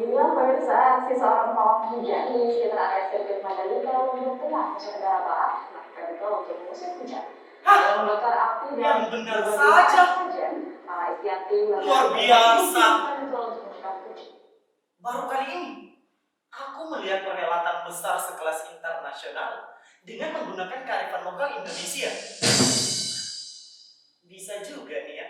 Inilah pemirsa aksi seorang pawang hujan di sekitar area sirkuit Mandalika, Lombok Tengah, Nusa Tenggara Barat, melakukan ritual untuk mengusir hujan. Dalam membakar api dan benar saja. para istiati Luar biasa. ritual untuk menekan hujan. Baru kali ini aku melihat perhelatan besar sekelas internasional dengan menggunakan kearifan lokal Indonesia. Bisa juga nih ya.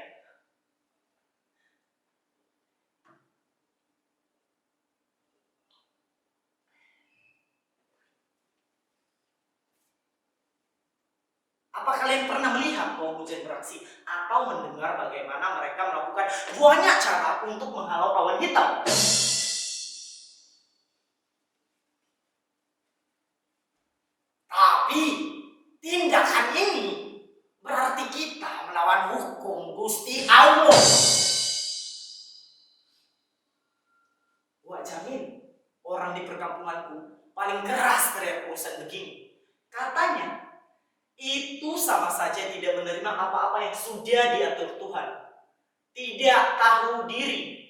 Apa kalian pernah melihat pawang hujan beraksi atau mendengar bagaimana mereka melakukan banyak cara untuk menghalau awan hitam? Tapi tindakan ini berarti kita melawan hukum Gusti Allah. Gua jamin orang di perkampunganku paling keras teriak urusan begini. Katanya itu sama saja tidak menerima apa-apa yang sudah diatur Tuhan. Tidak tahu diri.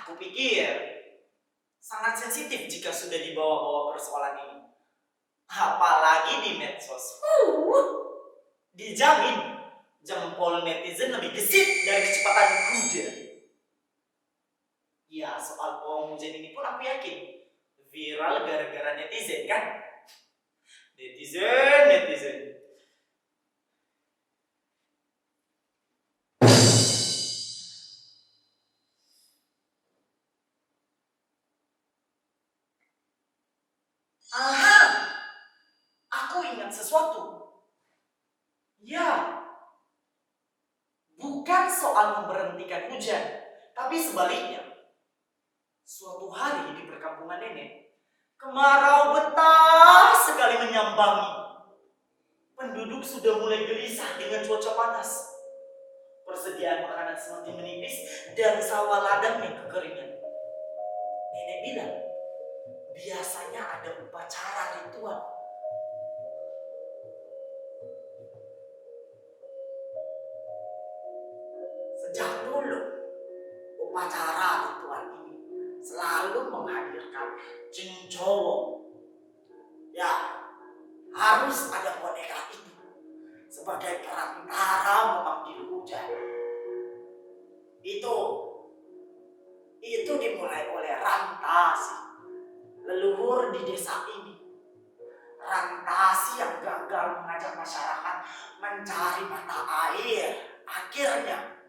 Kupikir sangat sensitif jika sudah dibawa-bawa persoalan ini. Apalagi di medsos. Dijamin jempol netizen lebih gesit dari kecepatan kuda. Ya, soal pawang hujan ini pun aku yakin viral gara-gara netizen kan? Netizen. Aku ingat sesuatu. Ya, bukan soal memberhentikan hujan, tapi sebaliknya. Suatu hari di perkampungan nenek, kemarau betah sekali menyambangi. Penduduk sudah mulai gelisah dengan cuaca panas. Persediaan makanan semakin menipis dan sawah ladang yang kekeringan. Nenek bilang, biasanya ada upacara ritual. Sejak dulu, upacara ritual ini selalu menghadirkan Cincowo. Ya, harus ada boneka itu sebagai perantara memanggil hujan. Itu dimulai oleh Rantasi, leluhur di desa ini. Rantasi yang gagal mengajak masyarakat mencari mata air, akhirnya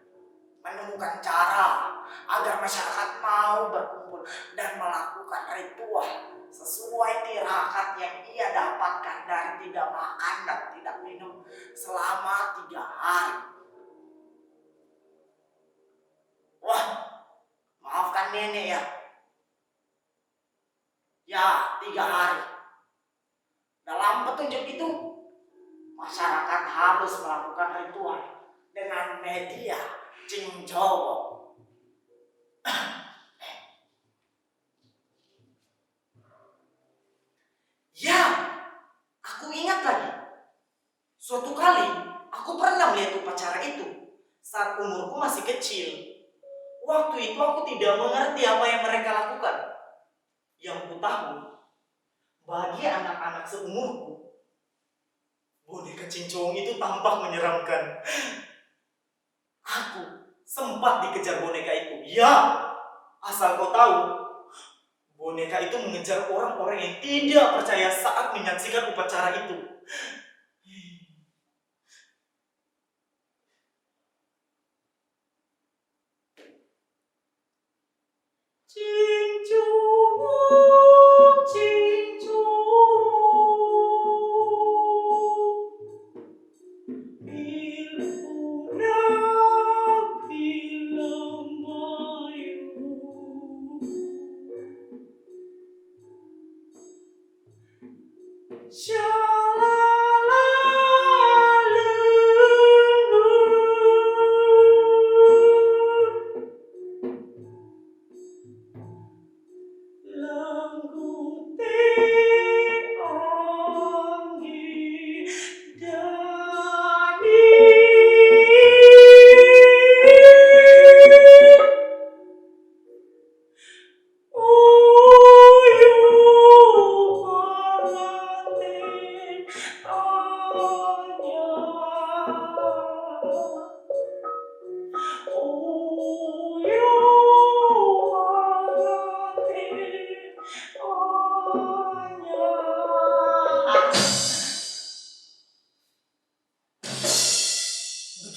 menemukan cara agar masyarakat mau berkumpul dan melakukan ritual sesuai tirakat yang ia dapatkan dari tidak makan dan tidak minum selama 3 hari. Wah, maafkan nenek ya. Ya, 3 hari. Dalam petunjuk itu, masyarakat harus melakukan ritual dengan media Cincowo. Ya, aku ingat lagi. Suatu kali, aku pernah melihat upacara itu saat umurku masih kecil. Waktu itu aku tidak mengerti apa yang mereka lakukan. Yang ku tahu, bagi anak-anak seumurku, boneka cincong itu tampak menyeramkan. Aku sempat dikejar boneka itu. Ya, asal kau tahu, boneka itu mengejar orang-orang yang tidak percaya saat menyaksikan upacara itu.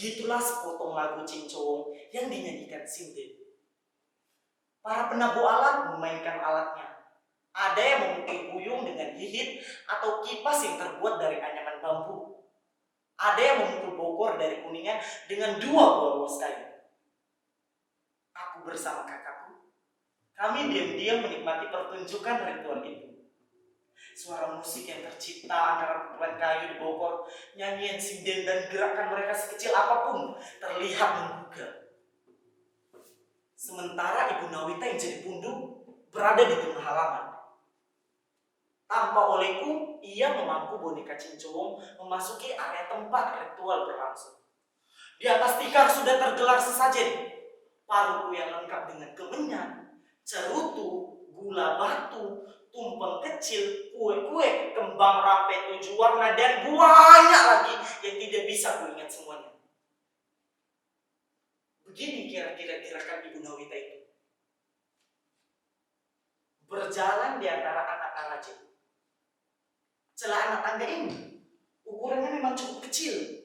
Begitulah sepotong lagu cincong yang dinyanyikan Sinden. Para penabuh alat memainkan alatnya. Ada yang memukul buyung dengan hihit atau kipas yang terbuat dari anyaman bambu. Ada yang memukul bokor dari kuningan dengan 2 buah uas kayu. Aku bersama kakakku, kami diam-diam menikmati pertunjukan ritual itu. Suara musik yang tercipta antara pukulan kayu di bokor, nyanyian sinden dan gerakan mereka sekecil apapun terlihat menggugah. Sementara Ibu Nawita yang jadi pundu berada di tengah halaman. Tanpa olehku, ia memangku boneka cincong memasuki area tempat ritual berlangsung. Di atas tikar sudah tergelar sesajen. Paruku yang lengkap dengan kemenyan, cerutu, gula batu, tumpeng kecil, kue-kue, kembang rampe 7 warna, dan banyak lagi yang tidak bisa kuingat semuanya. Begini kira-kira gerakan Ibu Nawita itu. Berjalan di antara anak rajin. Celah anak tangga ini ukurannya memang cukup kecil,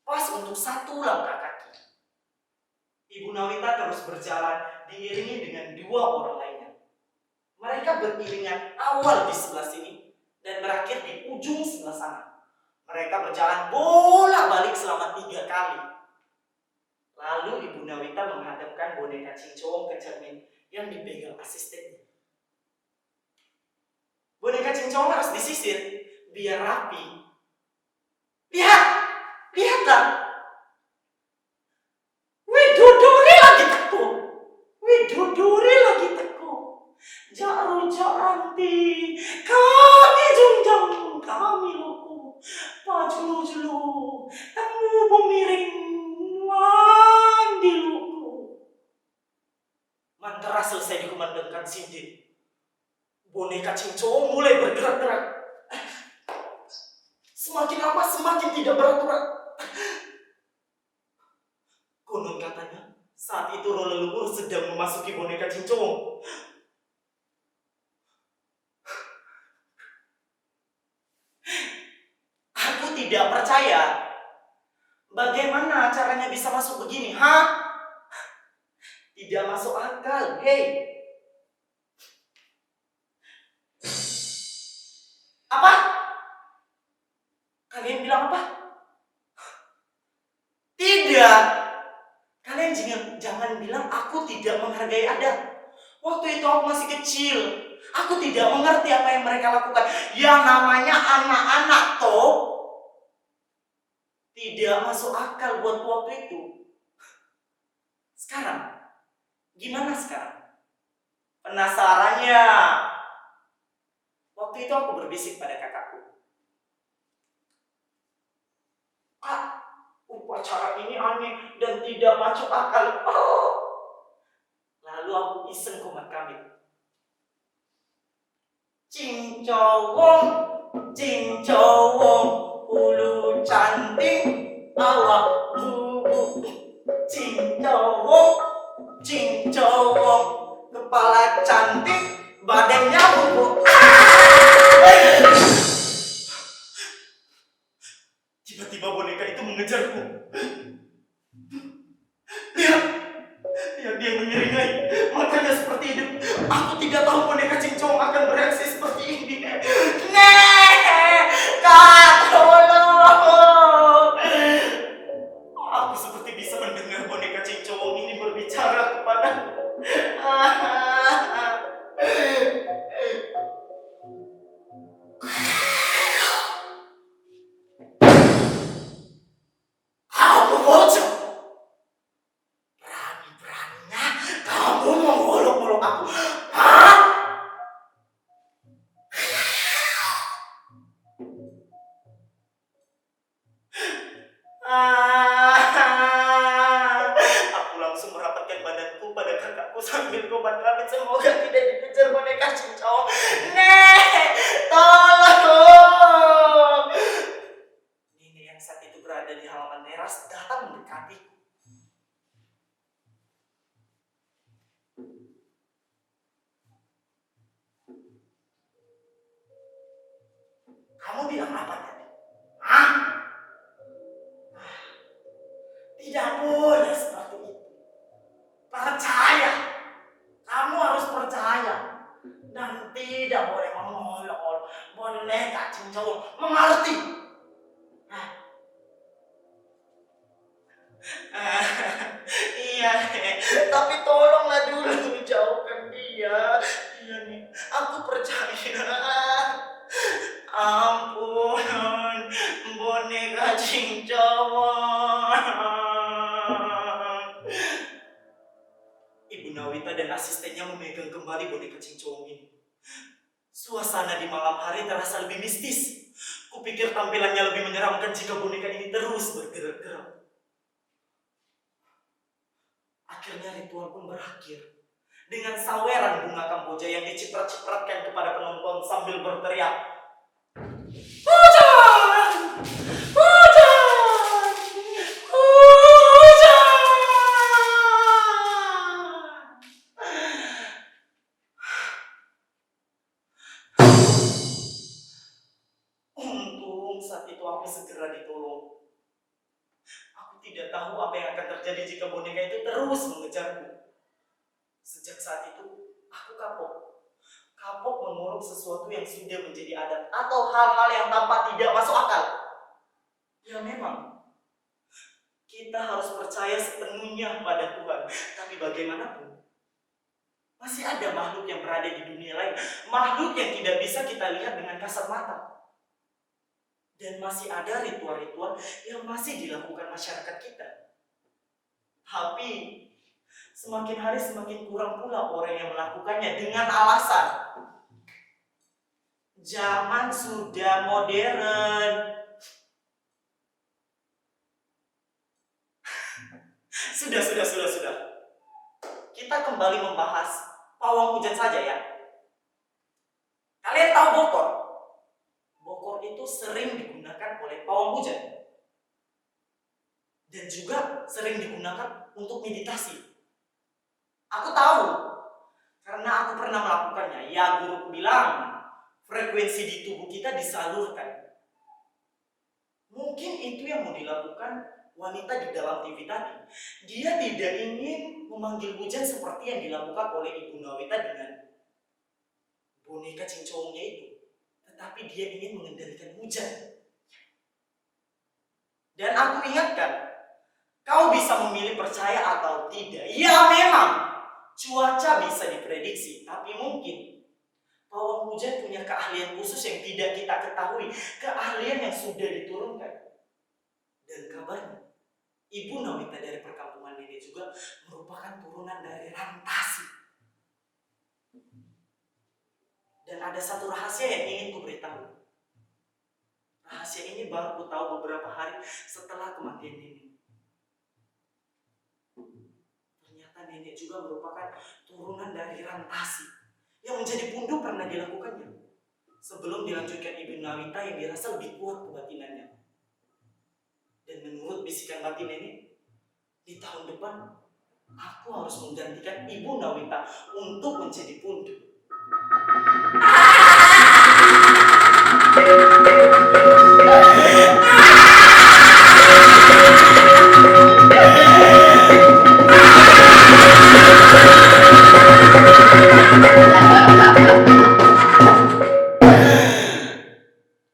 pas untuk 1 langkah kaki. Ibu Nawita terus berjalan diiringi dengan 2 orang lainnya. Mereka beriringan awal di sebelah sini dan berakhir di ujung sebelah sana. Mereka berjalan bolak-balik selama 3 kali. Lalu Ibu Nawita menghadapkan boneka cincong ke cermin yang dipegang asistennya. Boneka cincong harus disisir biar rapi. Lihatlah. Widodori lagi teko. Jaru-jaranti, kami jungjang, kami loko. Pajulu-julu, temu bumiring, mandi loko. Mantra selesai dikumandangkan Sinden. Boneka cincong mulai bergerak-gerak. Semakin lama semakin tidak beraturan. Konon katanya, saat itu roh leluhur sedang memasuki boneka cincong. Aku tidak percaya. Bagaimana caranya bisa masuk begini? Tidak masuk akal, hei. Apa? Kalian bilang apa? Tidak. Kalian jangan bilang aku tidak menghargai adat. Waktu itu aku masih kecil. Aku tidak mengerti apa yang mereka lakukan. Yang namanya anak-anak toh. Tidak masuk akal buat waktu itu. Sekarang, gimana sekarang? Penasarannya? Waktu itu aku berbisik pada kakakku. Upacara ini aneh dan tidak masuk akal. Lalu aku iseng komat kami. Cincowong, ulu cantik, awak bubu. Cincowong, kepala cantik, badannya bubu. Tiba-tiba boneka itu mengejarku. Lihat dia menyeringkai. Matanya seperti hidup. Aku tidak tahu boneka cincong akan bereaksi seperti ini. Kak, tolong. Aku seperti bisa mendengar boneka cincong ini berbicara kepadaku. Kamu bocor. Berani-beraninya kamu mengolok-olok aku. Aku langsung merapatkan badanku pada kakakku sambil komat kami, semoga tidak dikejar boneka cincong. Tolong. Nenek yang saat itu berada di halaman teras datang mendekatiku. Kamu bilang apa tadi? Tidak boleh seperti itu. Percaya. Kamu harus percaya. Dan tidak boleh mengolok-olok boneka cincau. Mengerti? Iya, Nek. Tapi tolonglah dulu jauhkan dia. Iya nih, aku percaya. Ampun, boneka cincauan. Ibu Nawita dan asistennya memegang kembali boneka cincau ini. Suasana di malam hari terasa lebih mistis. Kupikir tampilannya lebih menyeramkan jika boneka ini terus bergerak-gerak. Akhirnya ritual pun berakhir dengan saweran bunga kamboja yang diciprat-cipratkan kepada penonton sambil berteriak, "Hujan! Hujan! Hujan!" Untung saat itu aku segera ditolong. Aku tidak tahu apa yang akan terjadi jika boneka itu terus mengejarku. Sejak saat itu, aku kapok. Kapok menguruk sesuatu yang sudah menjadi adat atau hal-hal yang tampak tidak masuk akal. Ya memang, kita harus percaya sepenuhnya pada Tuhan. Tapi bagaimanapun, masih ada makhluk yang berada di dunia lain. Makhluk yang tidak bisa kita lihat dengan kasat mata. Dan masih ada ritual-ritual yang masih dilakukan masyarakat kita. Tapi semakin hari semakin kurang pula orang yang melakukannya dengan alasan zaman sudah modern. Sudah. Kita kembali membahas pawang hujan saja ya. Kalian tahu bokor? Bokor itu sering digunakan oleh pawang hujan. Dan juga sering digunakan untuk meditasi. Aku tahu, karena aku pernah melakukannya. Ya, guruku bilang, frekuensi di tubuh kita disalurkan. Mungkin itu yang mau dilakukan wanita di dalam TV tadi. Dia tidak ingin memanggil hujan seperti yang dilakukan oleh Ibu Nawita dengan boneka cincongnya itu. Tetapi dia ingin mengendalikan hujan. Dan aku ingatkan, kau bisa memilih percaya atau tidak. Ya memang, cuaca bisa diprediksi, tapi mungkin pawang hujan punya keahlian khusus yang tidak kita ketahui. Keahlian yang sudah diturunkan. Dan kabarnya, Ibu Nawita dari perkampungan ini juga merupakan turunan dari Rantasi. Dan ada satu rahasia yang ingin ku beritahu. Rahasia ini baru ku tahu beberapa hari setelah kematian nenek. Ternyata nenek juga merupakan turunan dari Rantasi yang menjadi pundu pernah dilakukannya sebelum dilanjutkan Ibu Nawita yang dirasa lebih kuat kebatinannya. Dan menurut bisikan batin nenek, di tahun depan aku harus menggantikan Ibu Nawita untuk menjadi pundu.